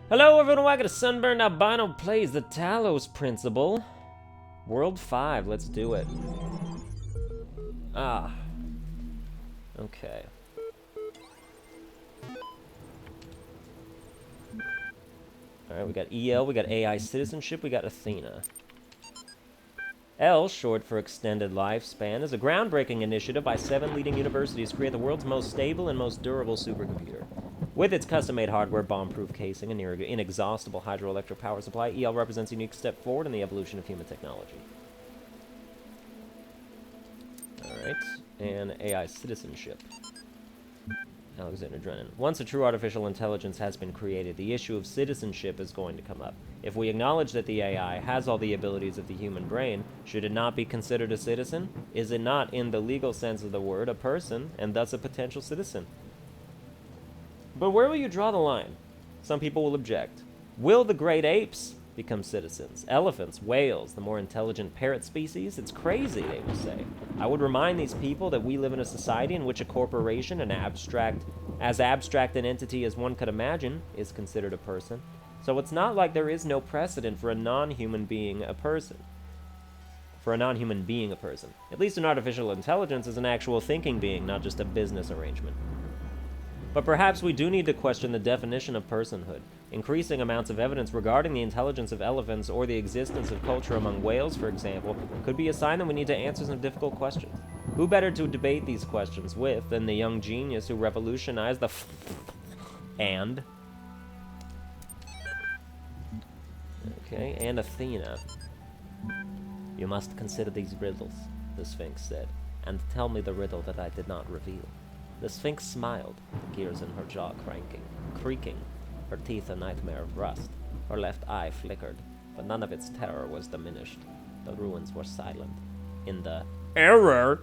Hello everyone, welcome to Sunburned Albino Plays the Talos Principle. World 5, let's do it. Okay. Alright, we got EL, we got AI Citizenship, we got Athena. L, short for Extended Lifespan, is a groundbreaking initiative by 7 leading universities to create the world's most stable and most durable supercomputer. With its custom-made hardware, bomb-proof casing, and near inexhaustible hydroelectric power supply, EL represents a unique step forward in the evolution of human technology. Alright, and AI Citizenship. Alexander Drennan. Once a true artificial intelligence has been created, the issue of citizenship is going to come up. If we acknowledge that the AI has all the abilities of the human brain, should it not be considered a citizen? Is it not, in the legal sense of the word, a person, and thus a potential citizen? But where will you draw the line? Some people will object. Will the great apes become citizens? Elephants, whales, the more intelligent parrot species? It's crazy, they will say. I would remind these people that we live in a society in which a corporation, as abstract an entity as one could imagine, is considered a person. So it's not like there is no precedent for a non-human being a person. At least an artificial intelligence is an actual thinking being, not just a business arrangement. But perhaps we do need to question the definition of personhood. Increasing amounts of evidence regarding the intelligence of elephants or the existence of culture among whales, for example, could be a sign that we need to answer some difficult questions. Who better to debate these questions with than the young genius who revolutionized the and? Okay, and Athena. You must consider these riddles, the Sphinx said, and tell me the riddle that I did not reveal. The Sphinx smiled, the gears in her jaw creaking, her teeth a nightmare of rust. Her left eye flickered, but none of its terror was diminished. The ruins were silent. In the error,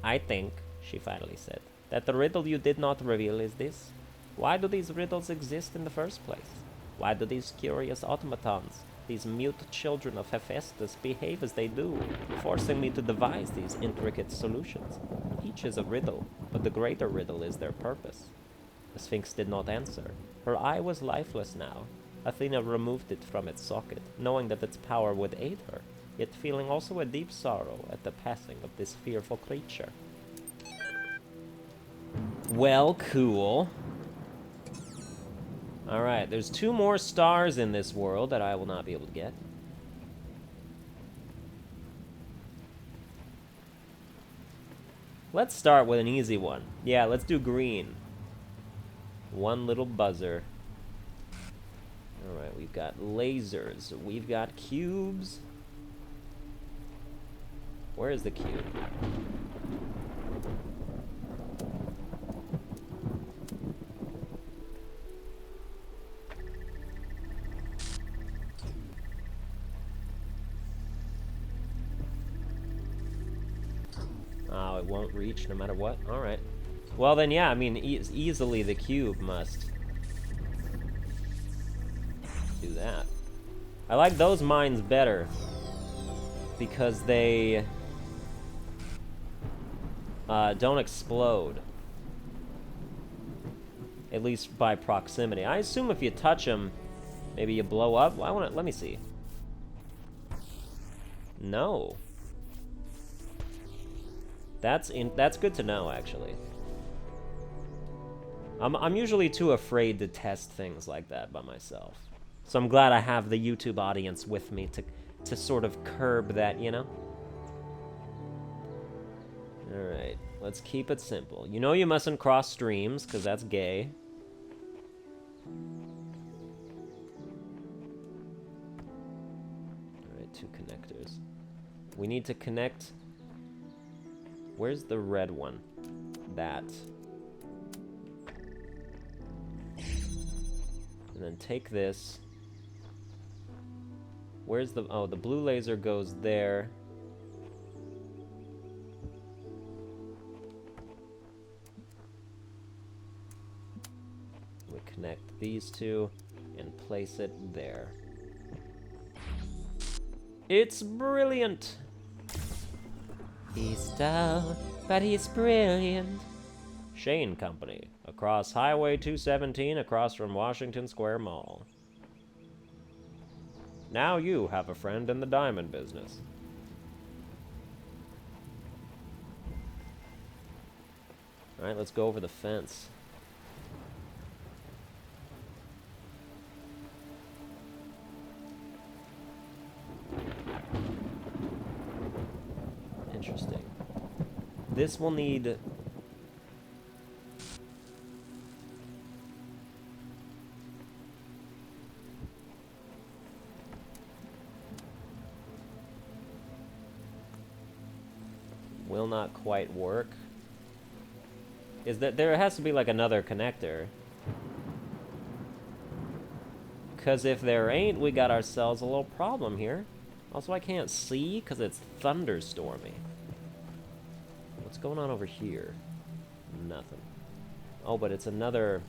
I think, she finally said, that the riddle you did not reveal is this. Why do these riddles exist in the first place? Why do these curious automatons, these mute children of Hephaestus, behave as they do, forcing me to devise these intricate solutions? Each is a riddle, but the greater riddle is their purpose. The Sphinx did not answer. Her eye was lifeless now. Athena removed it from its socket, knowing that its power would aid her, yet feeling also a deep sorrow at the passing of this fearful creature. Well, cool. Alright, there's 2 more stars in this world that I will not be able to get. Let's start with an easy one. Yeah, let's do green. One little buzzer. Alright, we've got lasers. We've got cubes. Where is the cube? Oh, it won't reach no matter what? Alright. Well then, yeah, I mean, easily the cube must do that. I like those mines better because they don't explode. At least by proximity. I assume if you touch them, maybe you blow up. Well, let me see. No. That's good to know, actually. I'm usually too afraid to test things like that by myself. So I'm glad I have the YouTube audience with me to sort of curb that, you know? Alright, let's keep it simple. You know you mustn't cross streams, because that's gay. Alright, 2 connectors. We need to connect... Where's the red one? That. And then take this. Where's the... Oh, the blue laser goes there. We connect these 2 and place it there. It's brilliant! He's dull, but he's brilliant. Shane Company, across Highway 217, across from Washington Square Mall. Now you have a friend in the diamond business. Alright, let's go over the fence. Interesting. This will need... will not quite work. Is that there has to be like another connector. Because if there ain't, we got ourselves a little problem here. Also, I can't see because it's thunderstormy. What's going on over here? Nothing. Oh, but it's another...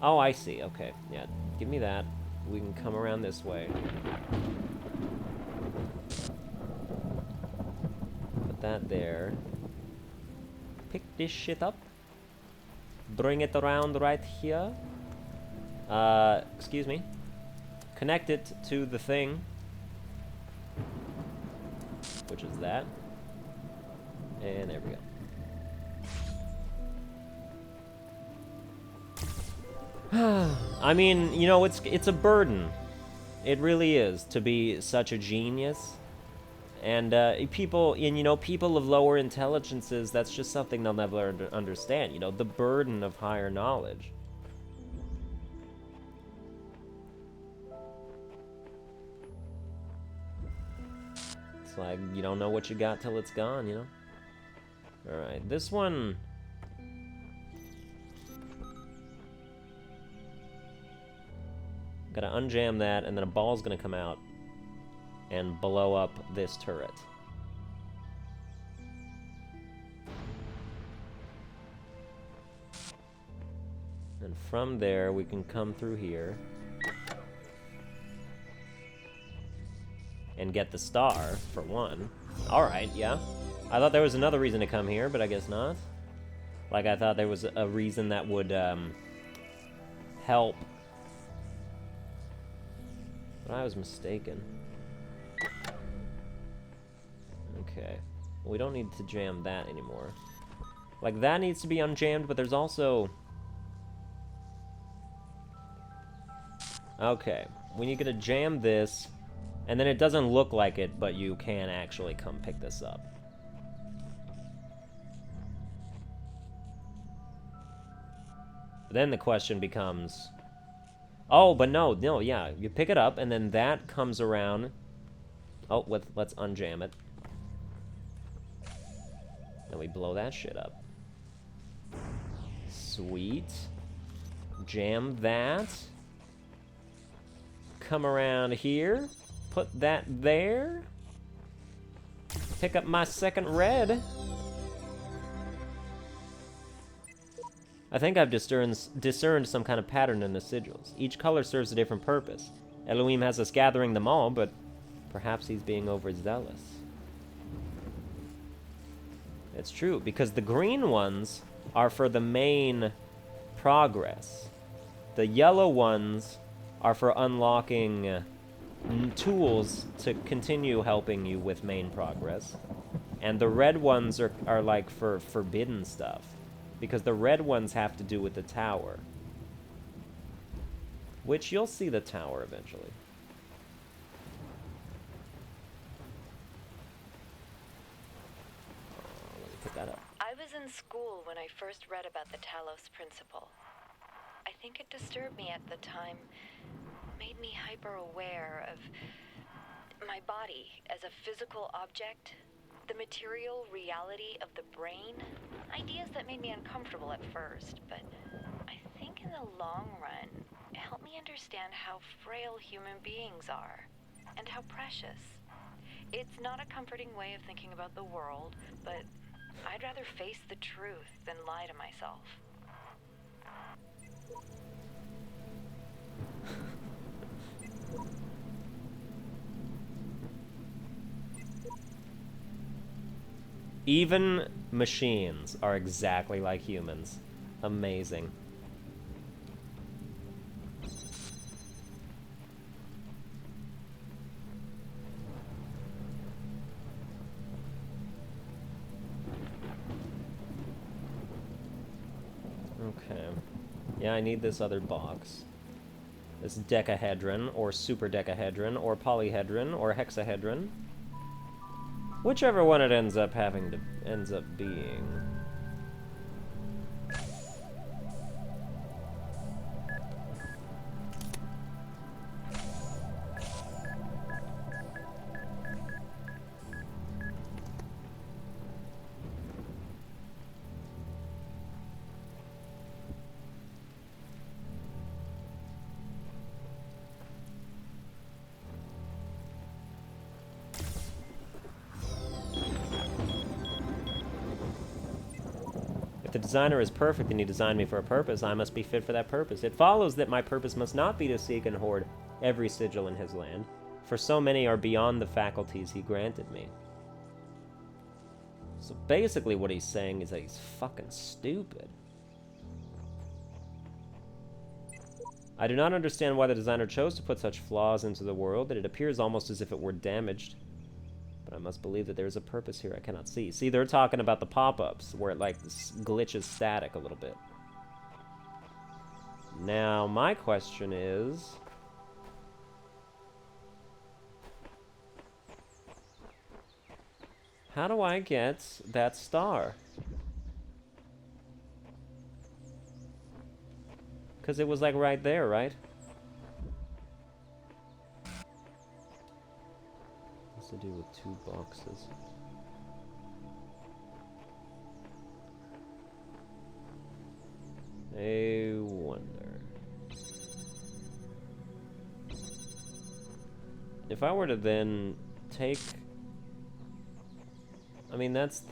Oh, I see. Okay. Yeah, give me that. We can come around this way. Put that there. Pick this shit up. Bring it around right here. Excuse me. Connect it to the thing. Which is that. And there we go. I mean, you know, it's a burden. It really is to be such a genius. And people of lower intelligences, that's just something they'll never understand. You know, the burden of higher knowledge. It's like, you don't know what you got till it's gone, you know? Alright, this one... Gotta unjam that, and then a ball's gonna come out and blow up this turret. And from there, we can come through here and get the star, for one. Alright, yeah. I thought there was another reason to come here, but I guess not. Like, I thought there was a reason that would, help. But I was mistaken. Okay. We don't need to jam that anymore. Like, that needs to be unjammed, but there's also... Okay. We need to jam this, and then it doesn't look like it, but you can actually come pick this up. But then the question becomes... Oh, but no, yeah. You pick it up, and then that comes around... Oh, let's unjam it. Then we blow that shit up. Sweet. Jam that. Come around here. Put that there. Pick up my second red. I think I've discerned some kind of pattern in the sigils. Each color serves a different purpose. Elohim has us gathering them all, but perhaps he's being overzealous. It's true, because the green ones are for the main progress. The yellow ones are for unlocking tools to continue helping you with main progress. And the red ones are like for forbidden stuff. Because the red ones have to do with the tower. Which you'll see the tower eventually. Let me put that up. I was in school when I first read about the Talos Principle. I think it disturbed me at the time. Made me hyper-aware of my body as a physical object. The material reality of the brain. Ideas that made me uncomfortable at first, but I think in the long run, it helped me understand how frail human beings are, and how precious. It's not a comforting way of thinking about the world, but I'd rather face the truth than lie to myself. Even machines are exactly like humans. Amazing. Yeah, I need this other box. This decahedron, or superdecahedron, or polyhedron, or hexahedron. Whichever one it ends up being. If the designer is perfect and he designed me for a purpose, I must be fit for that purpose. It follows that my purpose must not be to seek and hoard every sigil in his land, for so many are beyond the faculties he granted me. So basically what he's saying is that he's fucking stupid. I do not understand why the designer chose to put such flaws into the world that it appears almost as if it were damaged. But I must believe that there is a purpose here I cannot see. See, they're talking about the pop-ups, where it, like, glitches static a little bit. Now, my question is... how do I get that star? Because it was, like, right there, right? To do with 2 boxes. I wonder. If I were to then take... I mean, that's...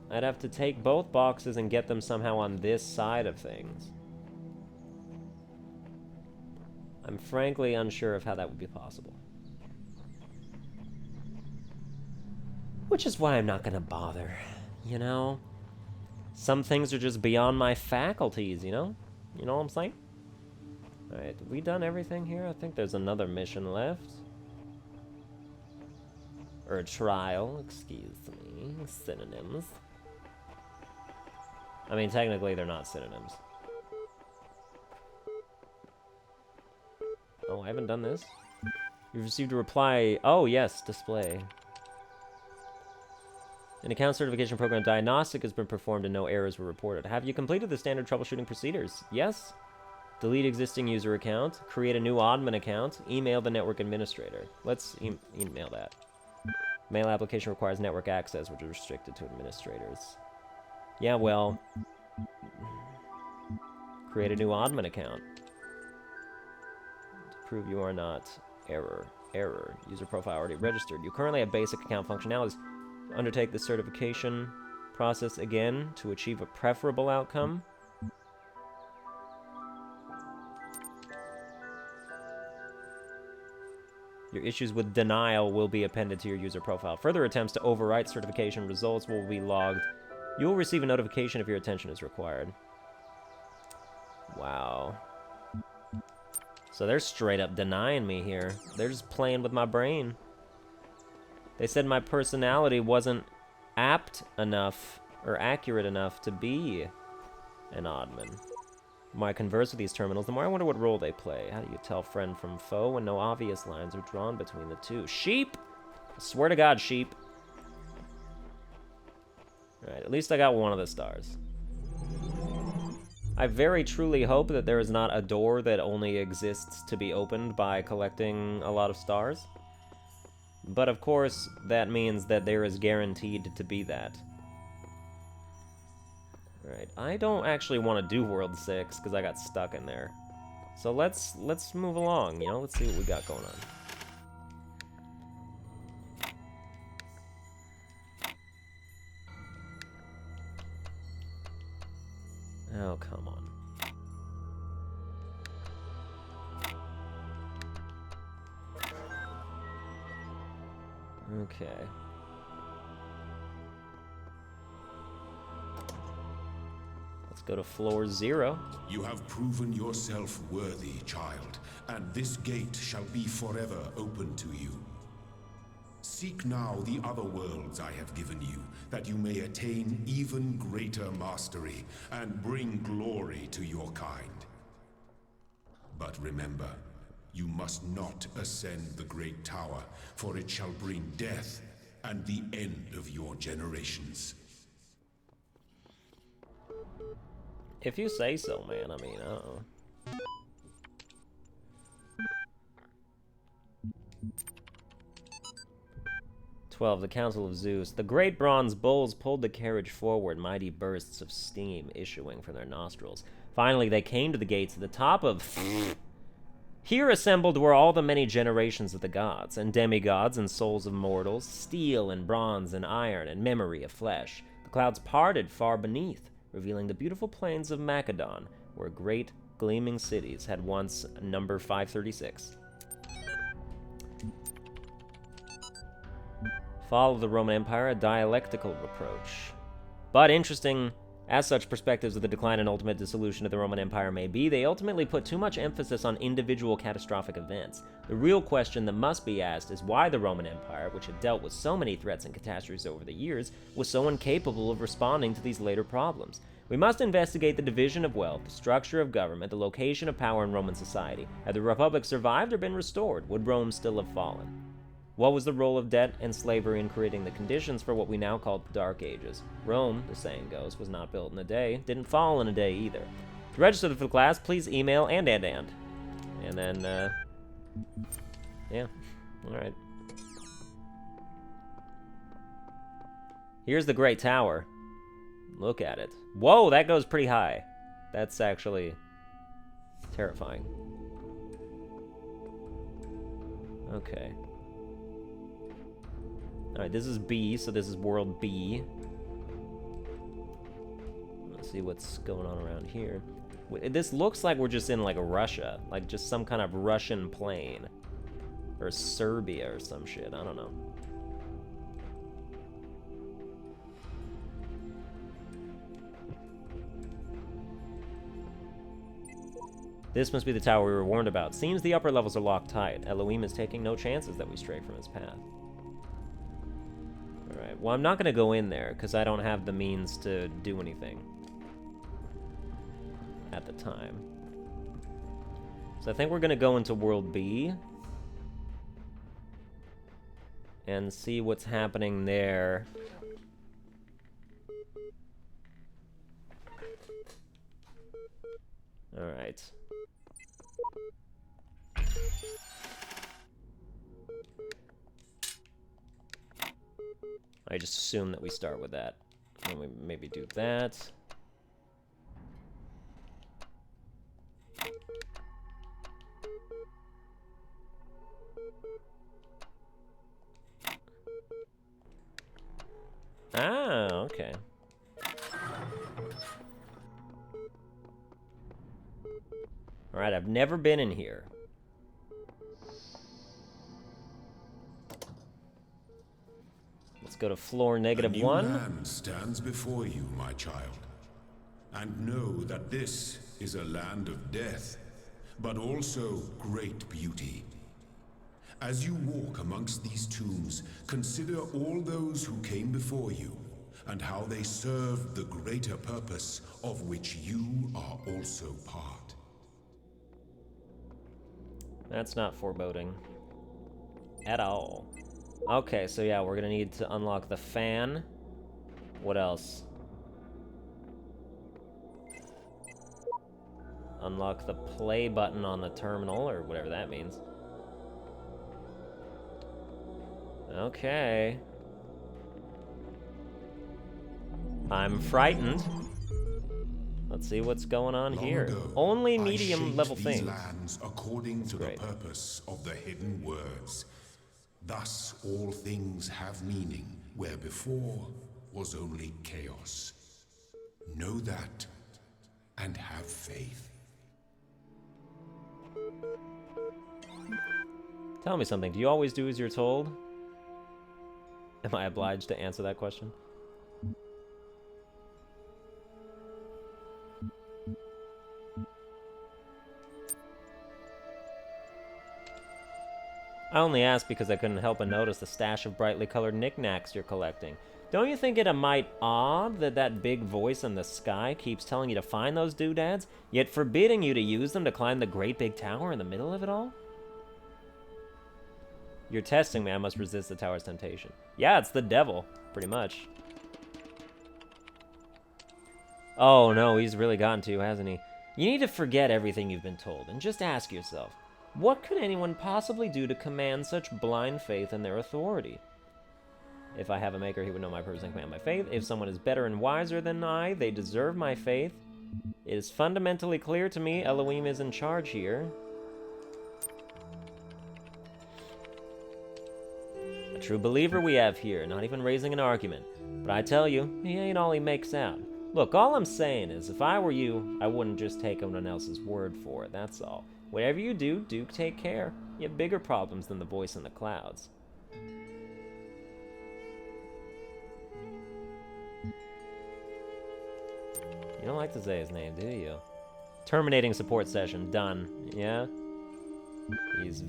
I'd have to take both boxes and get them somehow on this side of things. I'm frankly unsure of how that would be possible. Which is why I'm not gonna bother, you know? Some things are just beyond my faculties, you know? You know what I'm saying? Alright, have we done everything here? I think there's another mission left. Or a trial, excuse me. Synonyms. I mean, technically they're not synonyms. Oh, I haven't done this. You've received a reply. Oh, yes, display. An account certification program diagnostic has been performed and no errors were reported. Have you completed the standard troubleshooting procedures? Yes. Delete existing user account. Create a new admin account. Email the network administrator. Let's email that. Mail application requires network access, which is restricted to administrators. Yeah, well... create a new admin account. Prove you are not error. User profile already registered. You currently have basic account functionalities. Undertake the certification process again to achieve a preferable outcome. Your issues with denial will be appended to your user profile. Further attempts to overwrite certification results will be logged. You will receive a notification if your attention is required. Wow. So they're straight up denying me here. They're just playing with my brain. They said my personality wasn't apt enough or accurate enough to be an admin. The more I converse with these terminals, the more I wonder what role they play. How do you tell friend from foe when no obvious lines are drawn between the two? Sheep! I swear to God, sheep. Alright, at least I got one of the stars. I very truly hope that there is not a door that only exists to be opened by collecting a lot of stars. But of course, that means that there is guaranteed to be that. Alright, I don't actually want to do World 6, because I got stuck in there. So let's move along, you know? Let's see what we got going on. Oh, come on. Okay. Let's go to floor 0. You have proven yourself worthy, child, and this gate shall be forever open to you. Seek now the other worlds I have given you, that you may attain even greater mastery and bring glory to your kind. But remember, you must not ascend the great tower, for it shall bring death and the end of your generations. If you say so, man. I mean, I don't know. The Council of Zeus. The great bronze bulls pulled the carriage forward, mighty bursts of steam issuing from their nostrils. Finally, they came to the gates at the top of... Here assembled were all the many generations of the gods, and demigods and souls of mortals, steel and bronze and iron and memory of flesh. The clouds parted far beneath, revealing the beautiful plains of Macedon, where great gleaming cities had once number 536. Fall of the Roman Empire, a dialectical reproach. But interesting as such perspectives of the decline and ultimate dissolution of the Roman Empire may be, they ultimately put too much emphasis on individual catastrophic events. The real question that must be asked is why the Roman Empire, which had dealt with so many threats and catastrophes over the years, was so incapable of responding to these later problems. We must investigate the division of wealth, the structure of government, the location of power in Roman society. Had the Republic survived or been restored? Would Rome still have fallen? What was the role of debt and slavery in creating the conditions for what we now call the Dark Ages? Rome, the saying goes, was not built in a day, didn't fall in a day either. To register for the class, please email and. And then, yeah, alright. Here's the Great Tower. Look at it. Whoa, that goes pretty high. That's actually terrifying. Okay. Alright, this is B, so this is world B. Let's see what's going on around here. This looks like we're just in, like, Russia. Like, just some kind of Russian plane. Or Serbia or some shit, I don't know. This must be the tower we were warned about. Seems the upper levels are locked tight. Elohim is taking no chances that we stray from his path. Alright, well, I'm not going to go in there, because I don't have the means to do anything at the time. So I think we're going to go into World B and see what's happening there. Alright. I just assume that we start with that. And we maybe do that. Ah, okay. Alright, I've never been in here. Let's go to floor -1. A new land stands before you, my child. And know that this is a land of death, but also great beauty. As you walk amongst these tombs, consider all those who came before you, and how they served the greater purpose of which you are also part. That's not foreboding. At all. Okay, so yeah, we're gonna need to unlock the fan. What else? Unlock the play button on the terminal, or whatever that means. Okay. I'm frightened. Let's see what's going on here. Only medium level things. Lands according to the purpose of the hidden words. Thus all things have meaning, where before was only chaos. Know that, and have faith. Tell me something. Do you always do as you're told? Am I obliged to answer that question? I only asked because I couldn't help but notice the stash of brightly colored knickknacks you're collecting. Don't you think it a mite odd that that big voice in the sky keeps telling you to find those doodads, yet forbidding you to use them to climb the great big tower in the middle of it all? You're testing me. I must resist the tower's temptation. Yeah, it's the devil, pretty much. Oh no, he's really gotten to you, hasn't he? You need to forget everything you've been told and just ask yourself, what could anyone possibly do to command such blind faith in their authority? If I have a maker, he would know my purpose and command my faith. If someone is better and wiser than I, they deserve my faith. It is fundamentally clear to me Elohim is in charge here. A true believer we have here, not even raising an argument. But I tell you, he ain't all he makes out. Look, all I'm saying is, if I were you, I wouldn't just take anyone else's word for it, that's all. Whatever you do, take care. You have bigger problems than the voice in the clouds. You don't like to say his name, do you? Terminating support session, done. Yeah? He's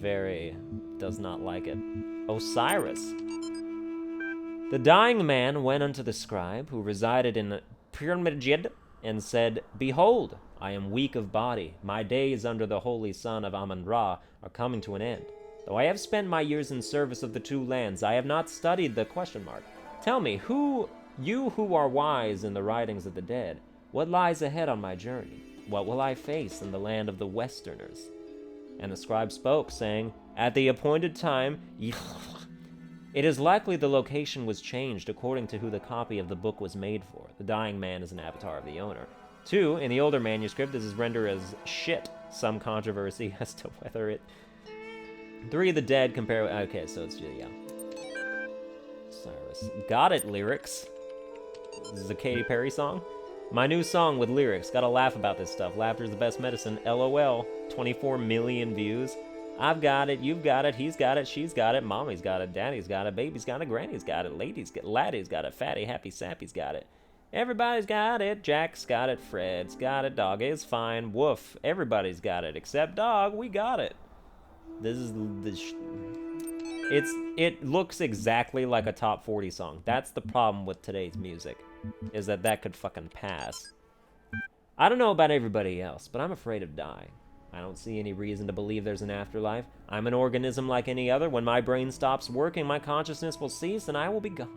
does not like it. Osiris. The dying man went unto the scribe, who resided in Pyramid, and said, Behold, I am weak of body. My days under the holy sun of Amun-Ra are coming to an end. Though I have spent my years in service of the two lands, I have not studied the question mark. Tell me, you who are wise in the writings of the dead, what lies ahead on my journey? What will I face in the land of the Westerners? And the scribe spoke, saying, At the appointed time, it is likely the location was changed according to who the copy of the book was made for. The dying man is an avatar of the owner. 2, in the older manuscript, this is rendered as shit. Some controversy as to whether it... 3, the dead compare... Okay, so it's... yeah. Cyrus. Got it, lyrics. This is a Katy Perry song. My new song with lyrics. Gotta laugh about this stuff. Laughter's the best medicine. LOL. 24 million views. I've got it, you've got it, he's got it, she's got it, mommy's got it, daddy's got it, baby's got it, granny's got it, laddie's got it, fatty, happy, sappy's got it. Everybody's got it. Jack's got it, Fred's got it, dog is fine, woof. Everybody's got it, except dog, we got it. This is it looks exactly like a top 40 song. That's the problem with today's music, is that could fucking pass. I don't know about everybody else, but I'm afraid of dying. I don't see any reason to believe there's an afterlife. I'm an organism like any other. When my brain stops working, my consciousness will cease and I will be gone.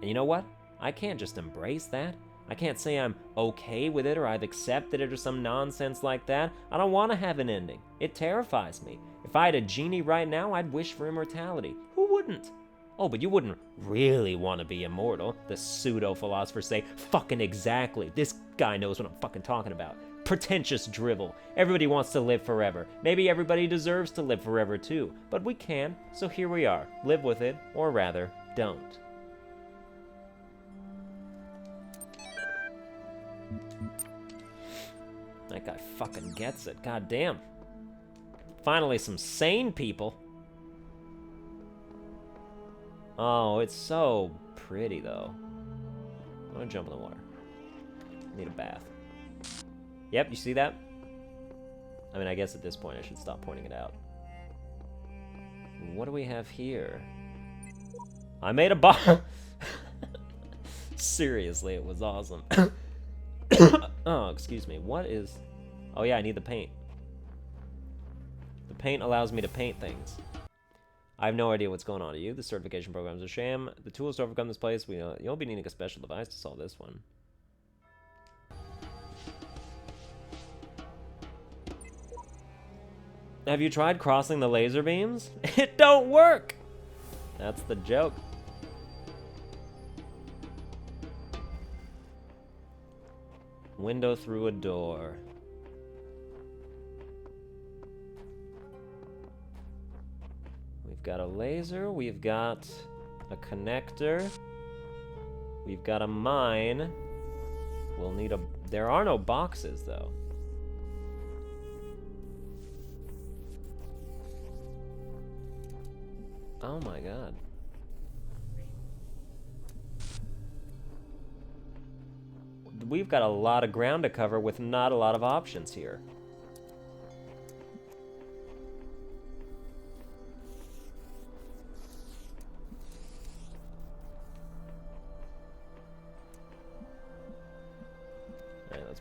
And you know what? I can't just embrace that. I can't say I'm okay with it or I've accepted it or some nonsense like that. I don't want to have an ending. It terrifies me. If I had a genie right now, I'd wish for immortality. Who wouldn't? Oh, but you wouldn't really want to be immortal. The pseudo-philosophers say, fucking exactly. This guy knows what I'm fucking talking about. Pretentious drivel. Everybody wants to live forever. Maybe everybody deserves to live forever too. But we can, so here we are. Live with it, or rather, don't. That guy fucking gets it. God damn. Finally, some sane people. Oh, it's so pretty, though. I'm gonna jump in the water. Need a bath. Yep, you see that? I mean, I guess at this point I should stop pointing it out. What do we have here? I made a bomb! Seriously, it was awesome. Oh, excuse me. What is... Oh yeah, I need the paint. The paint allows me to paint things. I have no idea what's going on to you. The certification program is a sham. The tools to overcome this place, you'll be needing a special device to solve this one. Have you tried crossing the laser beams? It don't work! That's the joke. Window through a door. We've got a laser, we've got a connector, we've got a mine. We'll need a... There are no boxes, though. Oh my god. We've got a lot of ground to cover with not a lot of options here.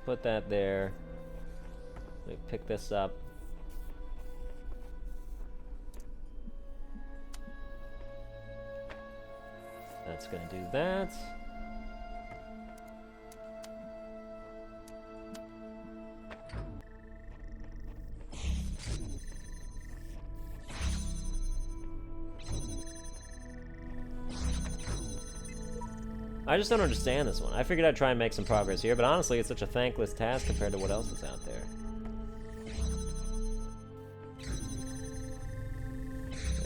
put that there. Let me pick this up. That's gonna do that. I just don't understand this one. I figured I'd try and make some progress here, but honestly, it's such a thankless task compared to what else is out there.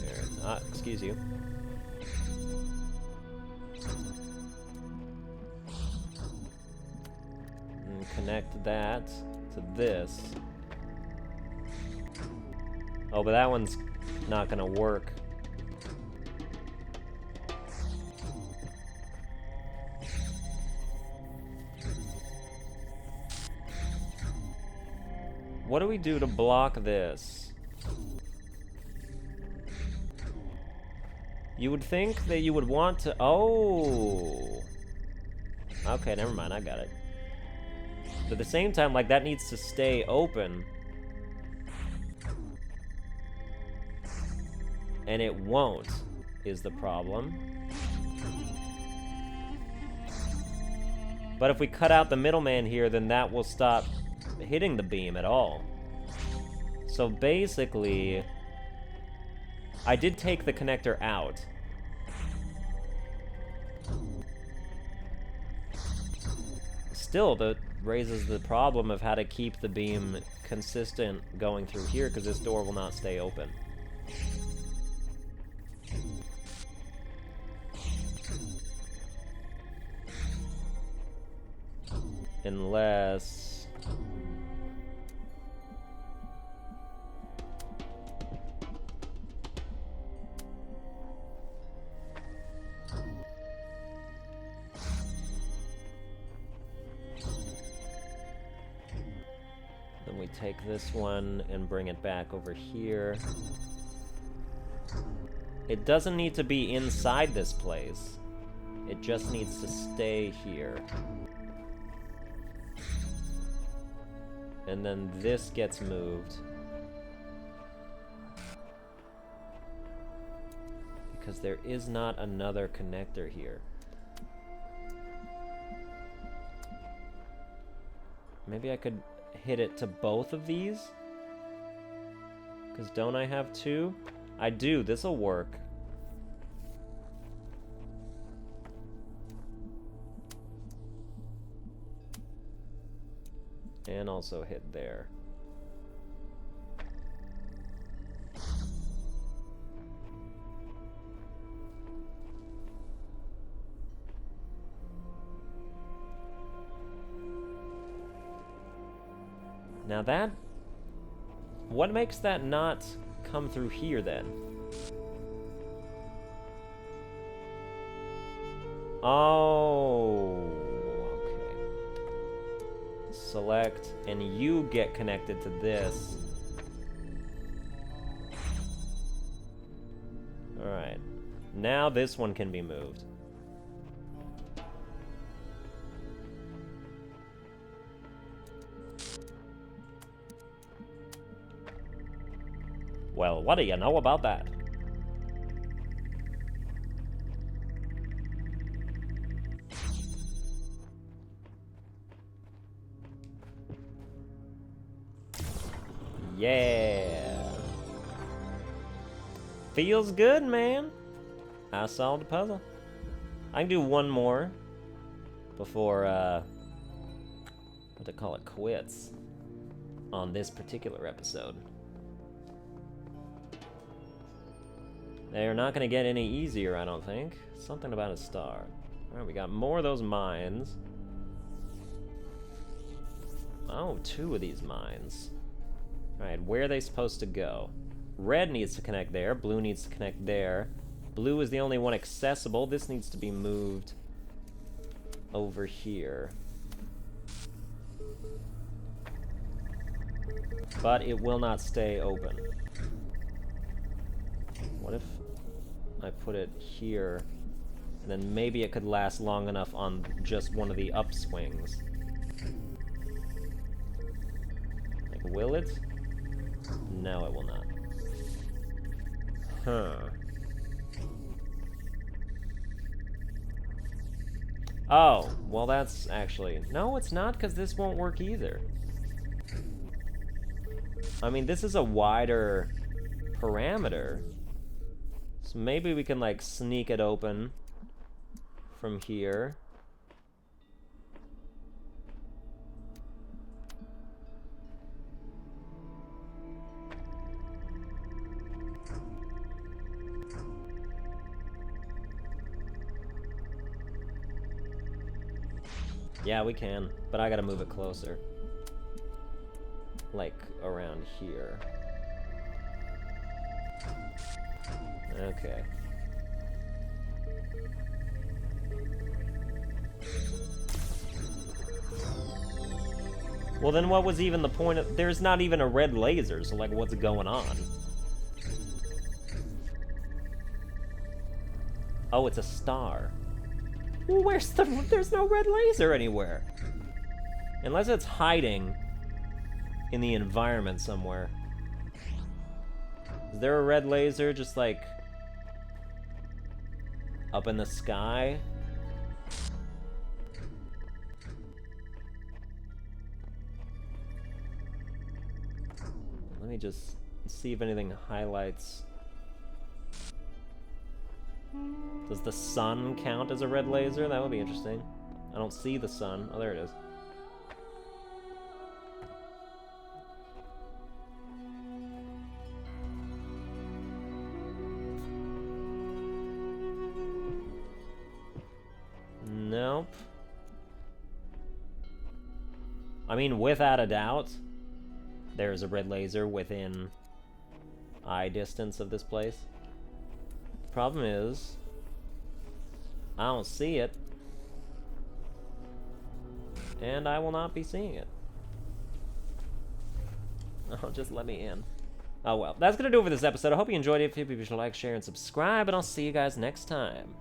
There. Ah, excuse you. And connect that to this. Oh, but that one's not gonna work. What do we do to block this? You would think that you would want to... Oh! Okay, never mind, I got it. But at the same time, like, that needs to stay open. And it won't, is the problem. But if we cut out the middleman here, then that will stop hitting the beam at all. So basically, I did take the connector out. Still, that raises the problem of how to keep the beam consistent going through here, because this door will not stay open. Unless... Then we take this one and bring it back over here. It doesn't need to be inside this place. It just needs to stay here. And then this gets moved. Because there is not another connector here. Maybe I could hit it to both of these? Because don't I have two? I do, this'll work. And also hit there. Now that... What makes that not come through here then? Oh... Select, and you get connected to this. Alright. Now this one can be moved. Well, what do you know about that? Yeah. Feels good, man. I solved the puzzle. I can do one more before, what to call it, quits on this particular episode. They're not gonna get any easier, I don't think. Something about a star. Alright, we got more of those mines. Oh, 2 of these mines. Alright, where are they supposed to go? Red needs to connect there, blue needs to connect there. Blue is the only one accessible. This needs to be moved over here. But it will not stay open. What if I put it here, and then maybe it could last long enough on just one of the upswings? Will it? No, it will not. Huh. Oh, well that's actually... No, it's not, because this won't work either. I mean, this is a wider parameter. So maybe we can, like, sneak it open from here. Yeah, we can, but I gotta move it closer. Like, around here. Okay. Well, then what was even the point of... There's not even a red laser, so, like, what's going on? Oh, it's a star. Well, where's the... There's no red laser anywhere. Unless it's hiding in the environment somewhere. Is there a red laser just, like, up in the sky? Let me just see if anything highlights. Does the sun count as a red laser? That would be interesting. I don't see the sun. Oh, there it is. Nope. I mean, without a doubt, there's a red laser within eye distance of this place. Problem is, I don't see it. And I will not be seeing it. Oh, just let me in. Oh well, that's gonna do it for this episode. I hope you enjoyed it. If you should like, share, and subscribe, and I'll see you guys next time.